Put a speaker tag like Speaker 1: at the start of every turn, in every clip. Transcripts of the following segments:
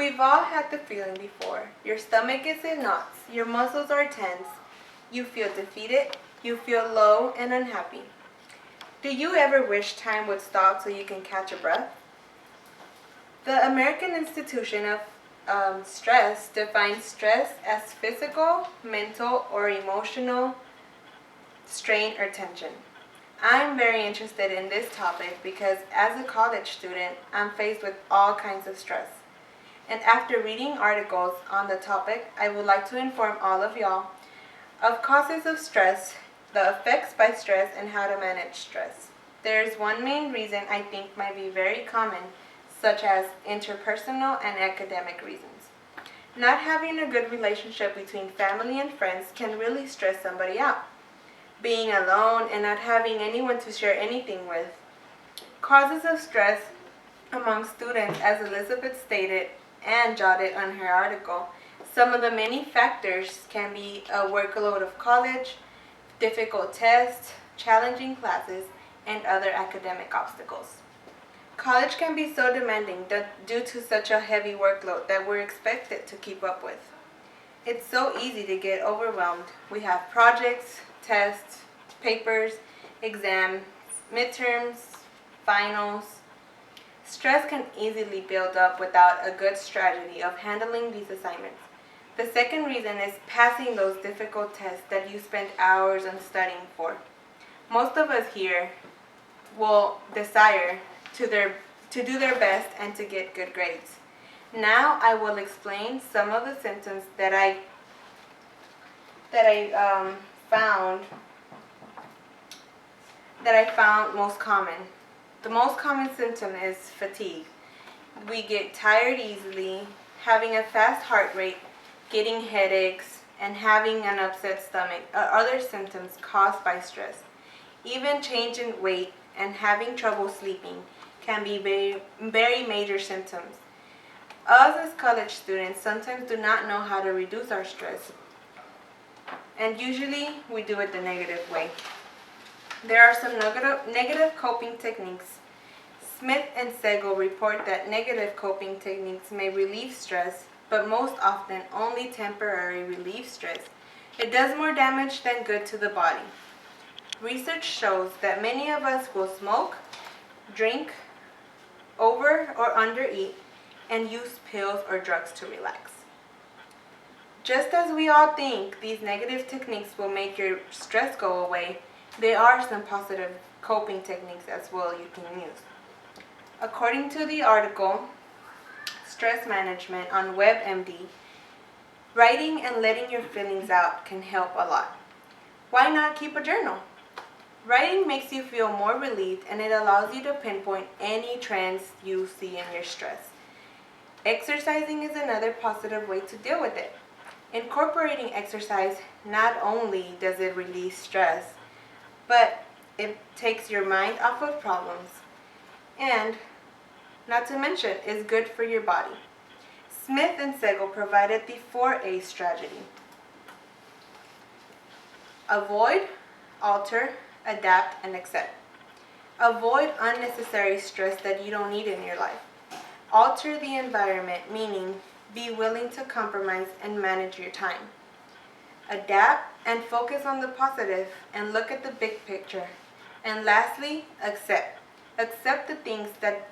Speaker 1: We've all had the feeling before. Your stomach is in knots, your muscles are tense, you feel defeated, you feel low and unhappy. Do you ever wish time would stop so you can catch a breath? The American Institution of Stress defines stress as physical, mental, or emotional strain or tension. I'm very interested in this topic because as a college student, I'm faced with all kinds of stress. And after reading articles on the topic, I would like to inform all of y'all of causes of stress, the effects by stress, and how to manage stress. There is one main reason I think might be very common, such as interpersonal and academic reasons. Not having a good relationship between family and friends can really stress somebody out. Being alone and not having anyone to share anything with. Causes of stress among students, as Elizabeth stated and jotted on her article, some of the many factors can be a workload of college, difficult tests, challenging classes, and other academic obstacles. College can be so demanding due to such a heavy workload that we're expected to keep up with. It's so easy to get overwhelmed. We have projects, tests, papers, exams, midterms, finals. Stress can easily build up without a good strategy of handling these assignments. The second reason is passing those difficult tests that you spend hours on studying for. Most of us here will desire to do their best and to get good grades. Now I will explain some of the symptoms that I found most common. The most common symptom is fatigue. We get tired easily, having a fast heart rate, getting headaches, and having an upset stomach are other symptoms caused by stress. Even change in weight and having trouble sleeping can be very major symptoms. Us as college students sometimes do not know how to reduce our stress, and usually we do it the negative way. There are some negative coping techniques. Smith and Segel report that negative coping techniques may relieve stress, but most often only temporarily relieve stress. It does more damage than good to the body. Research shows that many of us will smoke, drink, over or undereat, and use pills or drugs to relax. Just as we all think these negative techniques will make your stress go away, there are some positive coping techniques as well you can use. According to the article, Stress Management on WebMD, writing and letting your feelings out can help a lot. Why not keep a journal? Writing makes you feel more relieved and it allows you to pinpoint any trends you see in your stress. Exercising is another positive way to deal with it. Incorporating exercise not only does it release stress, but it takes your mind off of problems and, not to mention, is good for your body. Smith and Segel provided the 4A strategy. Avoid, alter, adapt, and accept. Avoid unnecessary stress that you don't need in your life. Alter the environment, meaning be willing to compromise and manage your time. Adapt and focus on the positive and look at the big picture. And lastly, accept. Accept the things that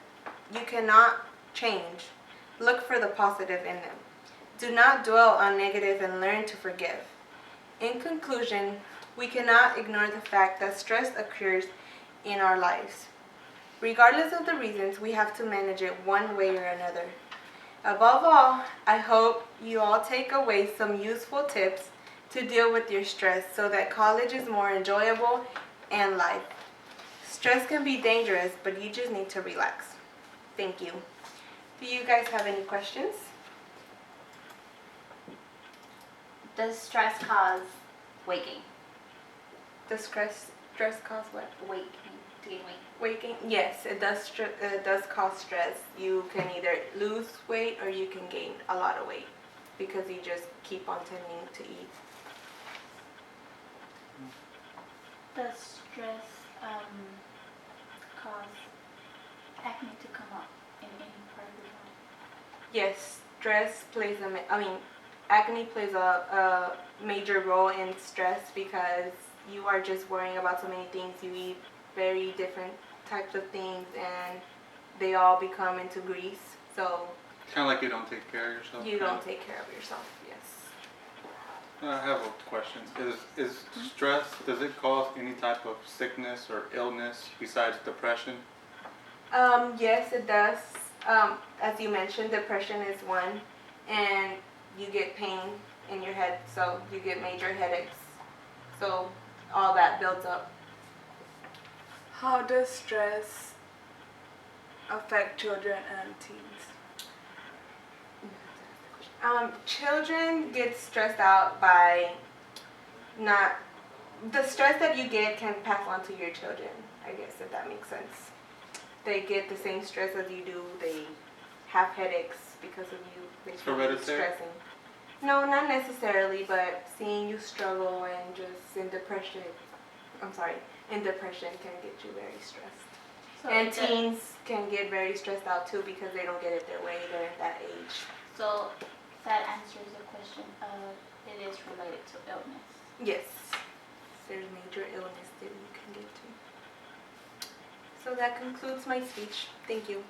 Speaker 1: you cannot change. Look for the positive in them. Do not dwell on negative and learn to forgive. In conclusion, we cannot ignore the fact that stress occurs in our lives. Regardless of the reasons, we have to manage it one way or another. Above all, I hope you all take away some useful tips to deal with your stress so that college is more enjoyable and life. Stress can be dangerous, but you just need to relax. Thank you. Do you guys have any questions?
Speaker 2: Does stress cause waking?
Speaker 1: Does stress cause what?
Speaker 2: Weight gain, to gain weight.
Speaker 1: Weight gain? Yes, it does cause stress. You can either lose weight or you can gain a lot of weight because you just keep on tending to eat.
Speaker 2: Does stress cause acne to come up in any part of the body?
Speaker 1: Yes, stress plays acne plays a major role in stress because you are just worrying about so many things. You eat very different types of things and they all become into grease. So
Speaker 3: Kind of like you don't take care of yourself.
Speaker 1: you don't take care of yourself, yes.
Speaker 3: I have a question. Is stress, does it cause any type of sickness or illness besides depression?
Speaker 1: Yes, it does. As you mentioned, depression is one, and you get pain in your head, so you get major headaches. So all that builds up.
Speaker 4: How does stress affect children and teens?
Speaker 1: Children get stressed out by not the stress that you get can pass on to your children. I guess if that makes sense. They get the same stress as you do. They have headaches because of you. They
Speaker 3: It's
Speaker 1: feel
Speaker 3: hereditary?
Speaker 1: stressing. No, not necessarily, but seeing you struggle and just in depression. In depression can get you very stressed.
Speaker 2: So
Speaker 1: And
Speaker 2: it's
Speaker 1: teens can get very stressed out too because they don't get it their way. They're at that age.
Speaker 2: so that answers the question of it is related to illness.
Speaker 1: Yes, there's major illness that you can get to. So that concludes my speech. Thank you.